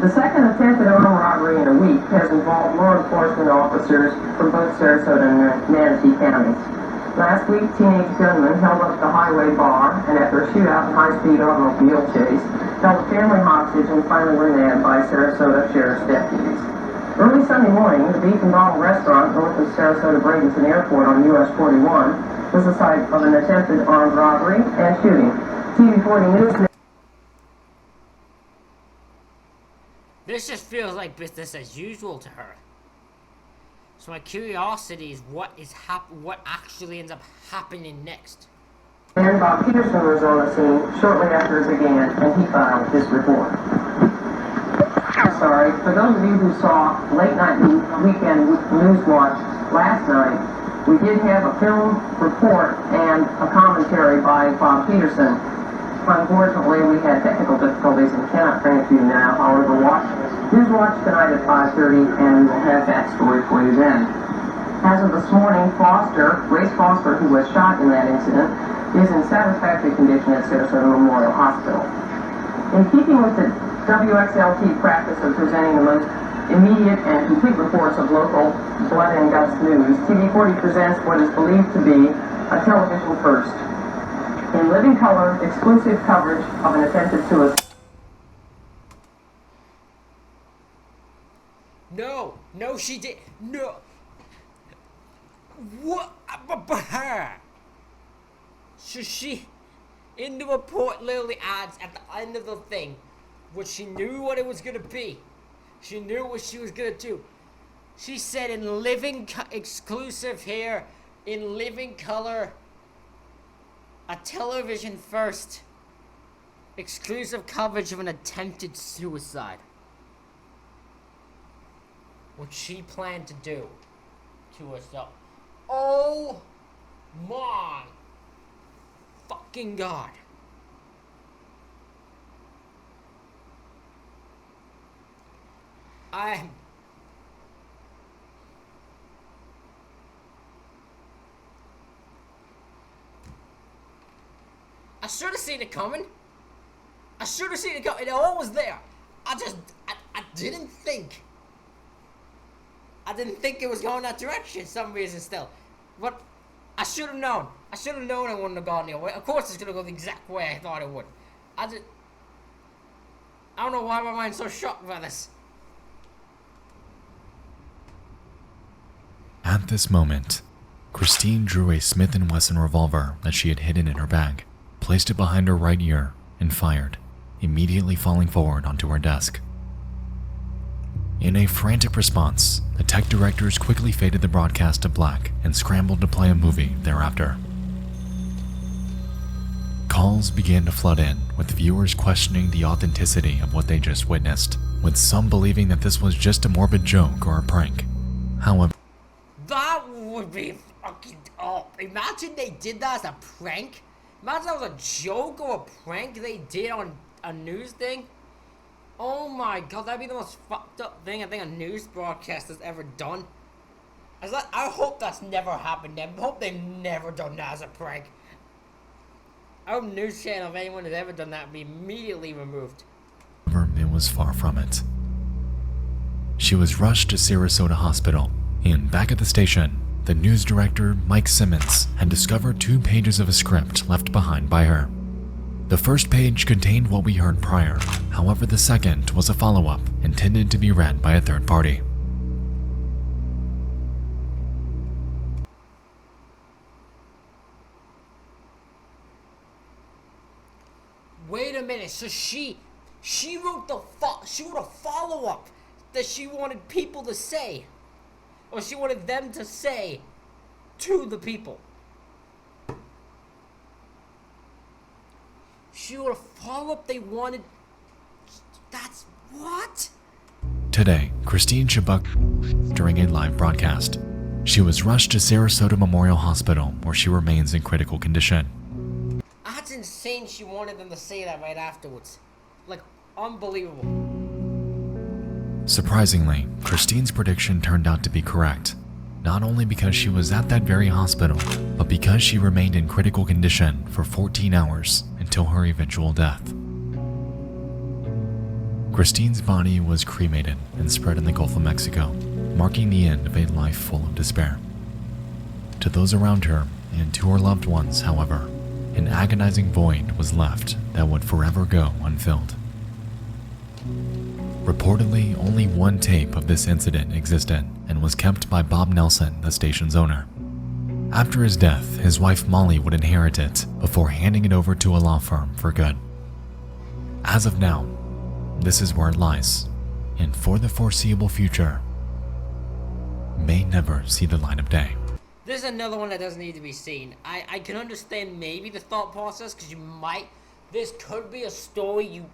The second attempted armed robbery in a week has involved law enforcement officers from both Sarasota and Manatee counties. Last week, teenage gunmen held up the highway bar and, after a shootout and high-speed automobile chase, held a family hostage and finally were nabbed by Sarasota Sheriff's deputies. Early Sunday morning, the Beef and Bottle restaurant north of Sarasota Bradenton Airport on US 41 was the site of an attempted armed robbery and shooting. TV 40 News... This just feels like business as usual to her. So my curiosity is what actually ends up happening next. And Bob Peterson was on the scene shortly after it began, and he filed his report. Sorry, for those of you who saw Late Night Weekend News Watch last night, we did have a film report and a commentary by Bob Peterson. Unfortunately, we had technical difficulties and cannot bring it to you now. However, News Watch tonight at 5:30, and we'll have that story for you then. As of this morning, Grace Foster, who was shot in that incident, is in satisfactory condition at Sarasota Memorial Hospital. In keeping with the WXLT practice of presenting the most immediate and complete reports of local blood and guts news, TV40 presents what is believed to be a television first. In living color, exclusive coverage of an attempted suicide. No, she did. No. What about her? So she, in the report, literally adds at the end of the thing, what she knew what it was gonna be. She knew what she was gonna do. She said in exclusive here, in living color, a television first, exclusive coverage of an attempted suicide. What she planned to do to herself. Oh my fucking God. I should have seen it coming. It all was there. I didn't think. I didn't think it was going that direction for some reason still. But I should have known. I should have known it wouldn't have gone the way. Of course it's going to go the exact way I thought it would. I don't know why my mind's so shocked by this. At this moment, Christine drew a Smith & Wesson revolver that she had hidden in her bag, placed it behind her right ear, and fired, immediately falling forward onto her desk. In a frantic response, the tech directors quickly faded the broadcast to black and scrambled to play a movie thereafter. Calls began to flood in, with viewers questioning the authenticity of what they just witnessed, with some believing that this was just a morbid joke or a prank. However, that would be fucking up. Imagine they did that as a prank. Imagine that was a joke or a prank they did on a news thing. Oh my God, that'd be the most fucked up thing I think a news broadcast has ever done. I hope that's never happened. I hope they've never done that as a prank. I hope news channel, if anyone has ever done that, be immediately removed. It was far from it. She was rushed to Sarasota Hospital, and back at the station, the news director, Mike Simmons, had discovered 2 pages of a script left behind by her. The first page contained what we heard prior, however the second was a follow-up intended to be read by a third party. Wait a minute, so she wrote a follow-up that she wanted people to say, or she wanted them to say to the people. She wrote a follow-up they wanted. That's what? Today, Christine Chubbuck during a live broadcast. She was rushed to Sarasota Memorial Hospital, where she remains in critical condition. That's insane she wanted them to say that right afterwards. Like, unbelievable. Surprisingly, Christine's prediction turned out to be correct. Not only because she was at that very hospital, but because she remained in critical condition for 14 hours until her eventual death. Christine's body was cremated and spread in the Gulf of Mexico, marking the end of a life full of despair. To those around her and to her loved ones, however, an agonizing void was left that would forever go unfilled. Reportedly, only one tape of this incident existed and was kept by Bob Nelson, the station's owner. After his death, his wife Molly would inherit it before handing it over to a law firm for good. As of now, this is where it lies, and for the foreseeable future may never see the light of day. This is another one that doesn't need to be seen. I can understand maybe the thought process, because this could be a story you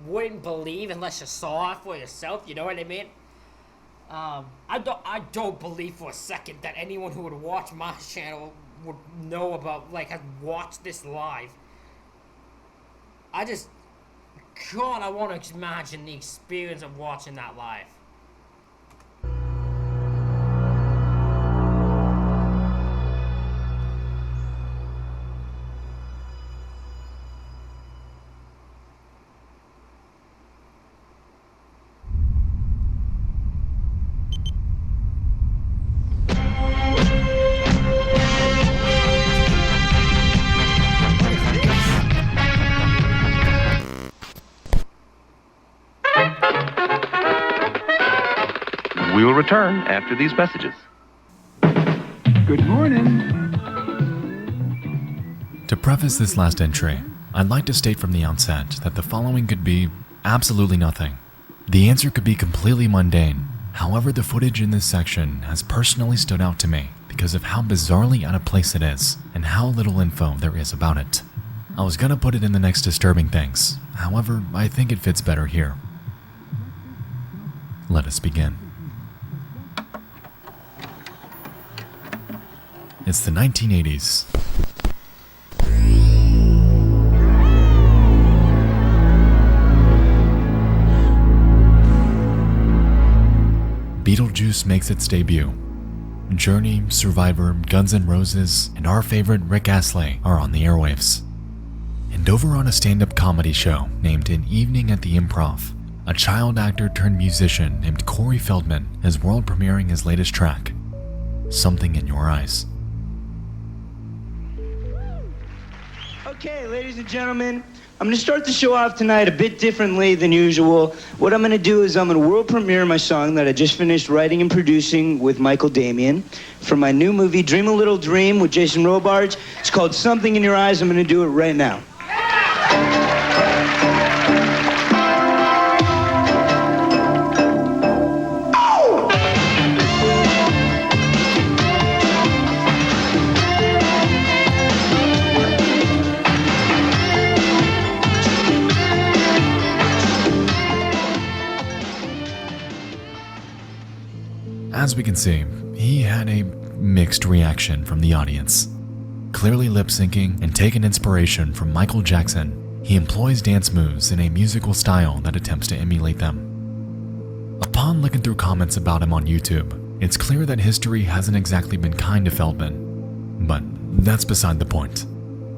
wouldn't believe unless you saw it for yourself, you know what I mean? I don't believe for a second that anyone who would watch my channel would know about, like, has watched this live. God, I want to imagine the experience of watching that live. We will return after these messages. Good morning. To preface this last entry, I'd like to state from the outset that the following could be absolutely nothing. The answer could be completely mundane. However, the footage in this section has personally stood out to me because of how bizarrely out of place it is and how little info there is about it. I was gonna put it in the next disturbing things, however, I think it fits better here. Let us begin. It's the 1980s. Beetlejuice makes its debut. Journey, Survivor, Guns N' Roses, and our favorite Rick Astley are on the airwaves. And over on a stand-up comedy show named An Evening at the Improv, a child actor turned musician named Corey Feldman is world premiering his latest track, Something in Your Eyes. Okay, ladies and gentlemen, I'm going to start the show off tonight a bit differently than usual. What I'm going to do is I'm going to world premiere my song that I just finished writing and producing with Michael Damian for my new movie, Dream a Little Dream, with Jason Robards. It's called Something in Your Eyes. I'm going to do it right now. As we can see, he had a mixed reaction from the audience. Clearly lip-syncing and taking inspiration from Michael Jackson, he employs dance moves in a musical style that attempts to emulate them. Upon looking through comments about him on YouTube, it's clear that history hasn't exactly been kind to Feldman. But that's beside the point.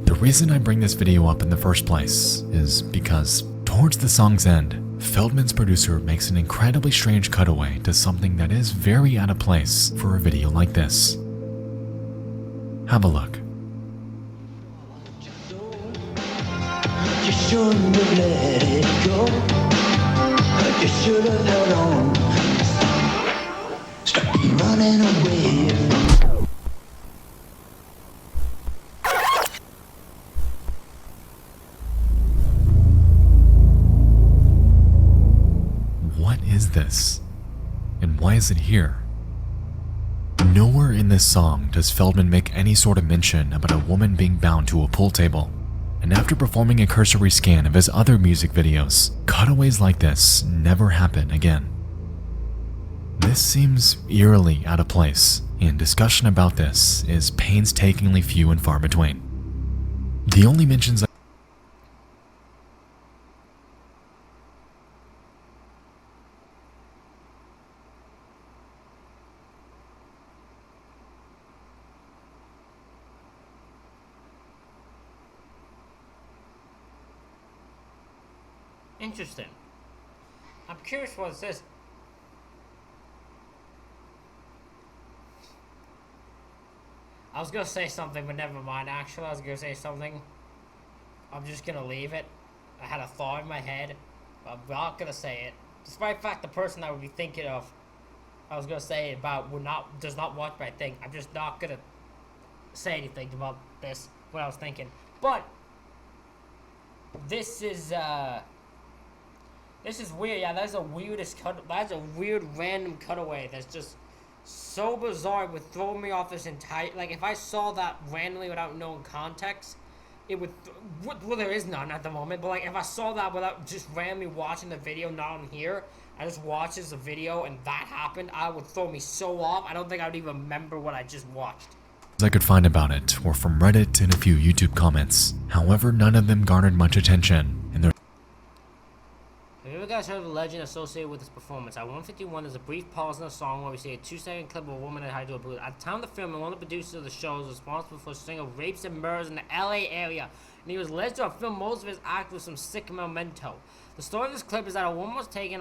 The reason I bring this video up in the first place is because, towards the song's end, Feldman's producer makes an incredibly strange cutaway to something that is very out of place for a video like this. Have a look. You shouldn't have let it go. You should have held on. Stop running away. What is this? And why is it here? Nowhere in this song does Feldman make any sort of mention about a woman being bound to a pool table. And after performing a cursory scan of his other music videos, cutaways like this never happen again. This seems eerily out of place, and discussion about this is painstakingly few and far between. The only mentions Interesting. I'm curious what it says. I was gonna say something, but never mind. Actually, I was gonna say something. I'm just gonna leave it. I had a thought in my head, but I'm not gonna say it. Despite the fact the person I would be thinking of, I was gonna say about does not watch my thing. I'm just not gonna say anything about this. What I was thinking, but this is This is weird. Yeah, that's a weirdest cut. That's a weird random cutaway. That's just so bizarre. It would throw me off this entire. Like if I saw that randomly without knowing context, it would. Well, there is none at the moment. But like if I saw that without just randomly watching the video, not on here, I just watched this video and that happened, I would throw me so off. I don't think I would even remember what I just watched. I could find about it were from Reddit and a few YouTube comments. However, none of them garnered much attention, and Have you ever guys heard of the legend associated with this performance? At 1:51, there's a brief pause in the song where we see a 2-second clip of a woman at Hydro Blue. At the time of the film, one of the producers of the show is responsible for a string of rapes and murders in the LA area, and he was alleged to have filmed most of his act with some sick memento. The story of this clip is that a woman was taken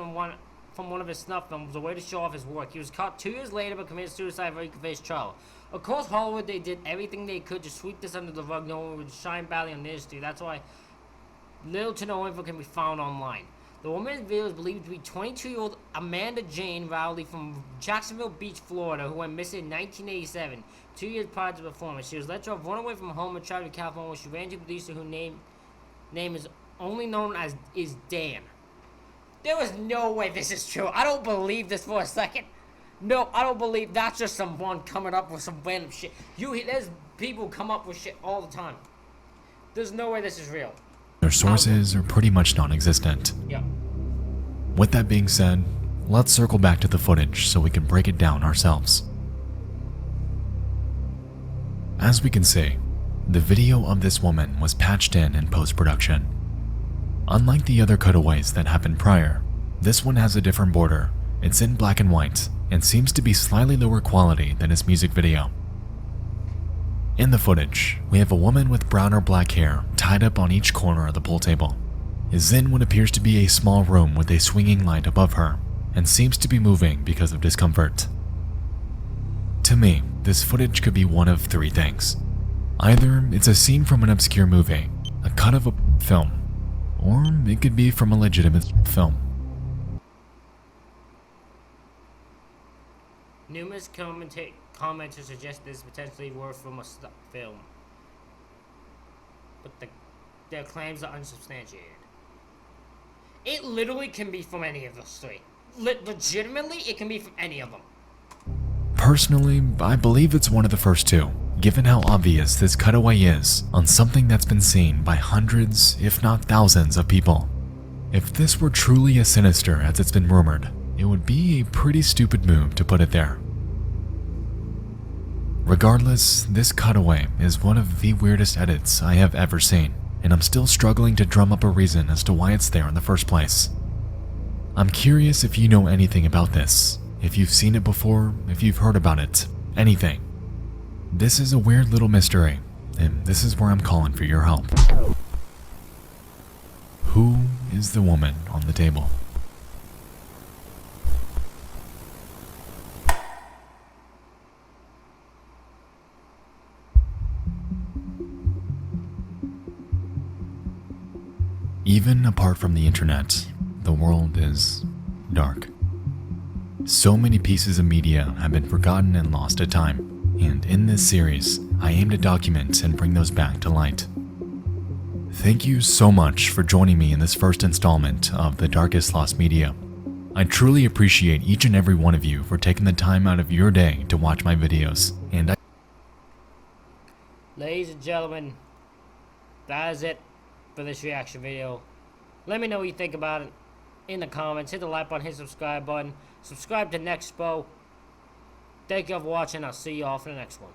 from one of his snuff films, a way to show off his work. He was caught 2 years later but committed suicide before he could face trial. Of course, Hollywood, they did everything they could to sweep this under the rug. No one would shine badly on the industry. That's why little to no info can be found online. The woman's video is believed to be 22-year-old Amanda Jane Rowley from Jacksonville Beach, Florida, who went missing in 1987, 2 years prior to the performance. She was let to have run away from home and traveled to California where she ran to a producer whose name is only known as Dan. There was no way this is true. I don't believe this for a second. No, I don't believe that's just someone coming up with some random shit. There's people come up with shit all the time. There's no way this is real. their sources are pretty much non-existent. Yeah. With that being said, let's circle back to the footage so we can break it down ourselves. As we can see, the video of this woman was patched in post-production. Unlike the other cutaways that happened prior, this one has a different border. It's in black and white, and seems to be slightly lower quality than his music video. In the footage, we have a woman with brown or black hair tied up on each corner of the pool table, is in what appears to be a small room with a swinging light above her, and seems to be moving because of discomfort. To me, this footage could be one of three things. Either it's a scene from an obscure movie, a cut of a film, or it could be from a legitimate film. Numerous commenters suggest this potentially were from a film, but their claims are unsubstantiated. It literally can be from any of those three. Legitimately, it can be from any of them. Personally, I believe it's one of the first two, given how obvious this cutaway is on something that's been seen by hundreds, if not thousands, of people. If this were truly as sinister as it's been rumored, it would be a pretty stupid move to put it there. Regardless, this cutaway is one of the weirdest edits I have ever seen, and I'm still struggling to drum up a reason as to why it's there in the first place. I'm curious if you know anything about this, if you've seen it before, if you've heard about it, anything. This is a weird little mystery, and this is where I'm calling for your help. Who is the woman on the table? Even apart from the internet, the world is dark. So many pieces of media have been forgotten and lost to time, and in this series, I aim to document and bring those back to light. Thank you so much for joining me in this first installment of The Darkest Lost Media. I truly appreciate each and every one of you for taking the time out of your day to watch my videos, and Ladies and gentlemen, that is it for this reaction video. Let me know what you think about it in the comments. Hit the like button, hit the subscribe button. Subscribe to Nexpo. Thank you all for watching. I'll see you all for the next one.